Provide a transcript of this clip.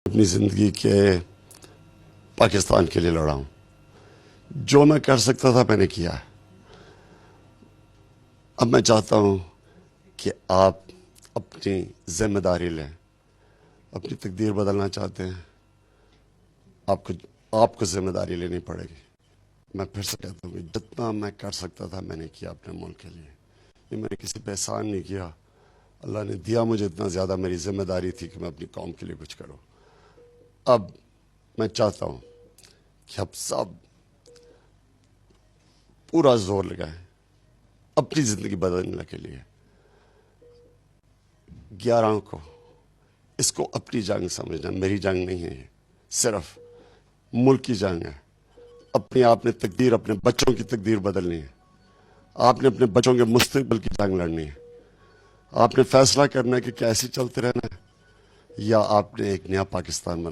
اپنی زندگی کے پاکستان کے لیے لڑا ہوں. جو میں کر سکتا تھا میں نے کیا ہے. اب میں چاہتا ہوں کہ آپ اپنی ذمہ داری لیں. اپنی تقدیر بدلنا چاہتے ہیں، آپ کو ذمہ داری لینی پڑے گی. میں پھر سے کہتا ہوں کہ جتنا میں کر سکتا تھا میں نے کیا اپنے ملک کے لیے. یہ میں نے کسی پہ احسان نہیں کیا. اللہ نے دیا مجھے اتنا زیادہ، میری ذمہ داری تھی کہ میں اپنی قوم کے لیے کچھ کروں. اب میں چاہتا ہوں کہ اب سب پورا زور لگائیں اپنی زندگی بدلنے کے لیے. 11 کو اس کو اپنی جنگ سمجھنا، میری جنگ نہیں ہے. یہ صرف ملک کی جنگ ہے. اپنی آپ نے تقدیر، اپنے بچوں کی تقدیر بدلنی ہے. آپ نے اپنے بچوں کے مستقبل کی جنگ لڑنی ہے. آپ نے فیصلہ کرنا ہے کہ کیسے چلتے رہنا ہے یا آپ نے ایک نیا پاکستان بنا